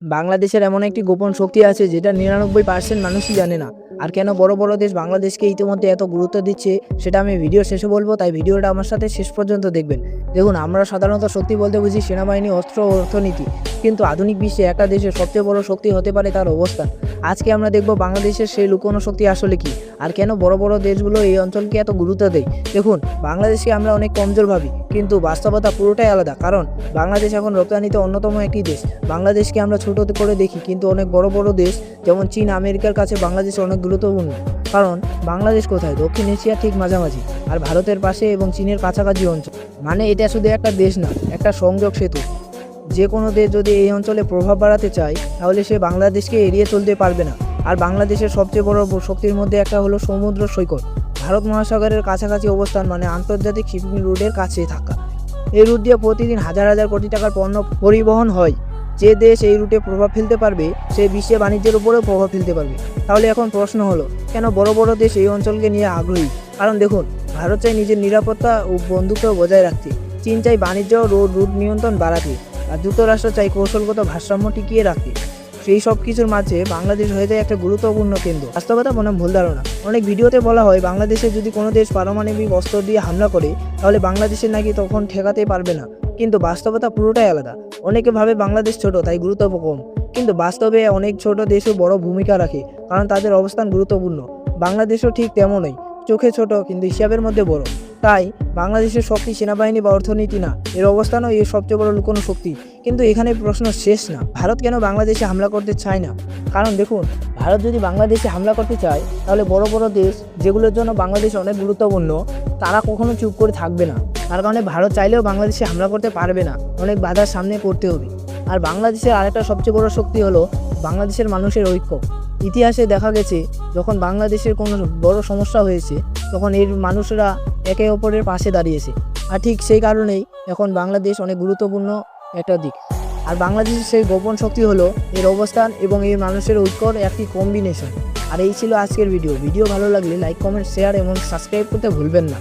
বাংলাদেশের এমন একটি গোপন শক্তি আছে যেটা 99% মানুষই জানে না। আর কেন বড় বড় দেশ বাংলাদেশকে ইতিমধ্যে এত গুরুত্ব দিচ্ছে সেটা আমি ভিডিও শেষে বলবো, তাই ভিডিওটা আমার সাথে শেষ পর্যন্ত দেখবেন। দেখুন, আমরা সাধারণত শক্তি বলতে বুঝি সেনাবাহিনী, অস্ত্র ও অর্থনীতি, কিন্তু আধুনিক বিশ্বে একটা দেশের সবচেয়ে বড় শক্তি হতে পারে তার অবস্থান। আজকে আমরা দেখব বাংলাদেশের সেই লুকোনো শক্তি আসলে কি, আর কেন বড় বড় দেশগুলো এই অঞ্চলকে এত গুরুত্ব দেয়। দেখুন, বাংলাদেশকে আমরা অনেক কমজোর ভাবি, কিন্তু বাস্তবতা পুরোটাই আলাদা। কারণ বাংলাদেশ এখন রপ্তানিতে অন্যতম একটি দেশ। বাংলাদেশকে আমরা ছোট করে দেখি, কিন্তু অনেক বড় বড় দেশ যেমন চীন, আমেরিকার কাছে বাংলাদেশ অনেক গুরুত্বপূর্ণ। কারণ বাংলাদেশ কোথায়? দক্ষিণ এশিয়ার ঠিক মাঝামাঝি, আর ভারতের পাশে এবং চীনের কাছাকাছি অঞ্চল। মানে এটা শুধু একটা দেশ না, একটা সংযোগ সেতু। যে কোনো দেশ যদি এই অঞ্চলে প্রভাব বাড়াতে চায় তাহলে সে বাংলাদেশকে এড়িয়ে চলতে পারবে না। আর বাংলাদেশের সবচেয়ে বড় শক্তির মধ্যে একটা হলো সমুদ্র সৈকত। ভারত মহাসাগরের কাছাকাছি অবস্থান মানে আন্তর্জাতিক শিপিং রুটের কাছে থাকা। এই রুট দিয়ে প্রতিদিন হাজার হাজার কোটি টাকার পণ্য পরিবহন হয়। যে দেশ এই রুটে প্রভাব ফেলতে পারবে সে বিশ্বে বাণিজ্যের উপরেও প্রভাব ফেলতে পারবে। তাহলে এখন প্রশ্ন হলো, কেন বড় বড় দেশ এই অঞ্চলকে নিয়ে আগ্রহী? কারণ দেখুন, ভারত চাই নিজের নিরাপত্তা ও বন্ধুত্ব বজায় রাখতে, চীন চাই বাণিজ্য ও রুট নিয়ন্ত্রণ বাড়াতে, আর যুক্তরাষ্ট্র চাই কৌশলগত ভারসাম্য টিকিয়ে রাখতে। সেই সব কিছুর মাঝে বাংলাদেশ হয়ে যায় একটা গুরুত্বপূর্ণ কেন্দ্র। বাস্তবতা মনে ভুল ধারণা। অনেক ভিডিওতে বলা হয় বাংলাদেশে যদি কোনো দেশ পারমাণবিক অস্ত্র দিয়ে হামলা করে তাহলে বাংলাদেশের নাকি তখন ঠেকাতে পারবে না, কিন্তু বাস্তবতা পুরোটাই আলাদা। অনেকে ভাবে বাংলাদেশ ছোট তাই গুরুত্ব কম, কিন্তু বাস্তবে অনেক ছোট দেশও বড় ভূমিকা রাখে, কারণ তাদের অবস্থান গুরুত্বপূর্ণ। বাংলাদেশও ঠিক তেমনই, চোখে ছোট কিন্তু হিসাবের মধ্যে বড়। তাই বাংলাদেশের শক্তি সেনাবাহিনী বা অর্থনীতি না, এর অবস্থানও এর সবচেয়ে বড় লুকোনো শক্তি। কিন্তু এখানে প্রশ্ন শেষ না। ভারত কেন বাংলাদেশে হামলা করতে চায় না? কারণ দেখুন, ভারত যদি বাংলাদেশে হামলা করতে চায় তাহলে বড় বড় দেশ যেগুলোর জন্য বাংলাদেশ অনেক গুরুত্বপূর্ণ তারা কখনো চুপ করে থাকবে না। তার কারণে ভারত চাইলেও বাংলাদেশে হামলা করতে পারবে না, অনেক বাধার সামনে পড়তে হবে। আর বাংলাদেশের আরেকটা সবচেয়ে বড় শক্তি হলো বাংলাদেশের মানুষের ঐক্য। ইতিহাসে দেখা গেছে যখন বাংলাদেশের কোনো বড় সমস্যা হয়েছে তখন এর মানুষরা একে অপরের পাশে দাঁড়িয়েছে। আর ঠিক সেই কারণেই এখন বাংলাদেশ অনেক গুরুত্বপূর্ণ একটা দিক। আর বাংলাদেশের সেই গোপন শক্তি হলো এর অবস্থান এবং এর মানুষের ঐক্যর একটি কম্বিনেশন। আর এই ছিল আজকের ভিডিও। ভালো লাগলে লাইক, কমেন্ট, শেয়ার এবং সাবস্ক্রাইব করতে ভুলবেন না।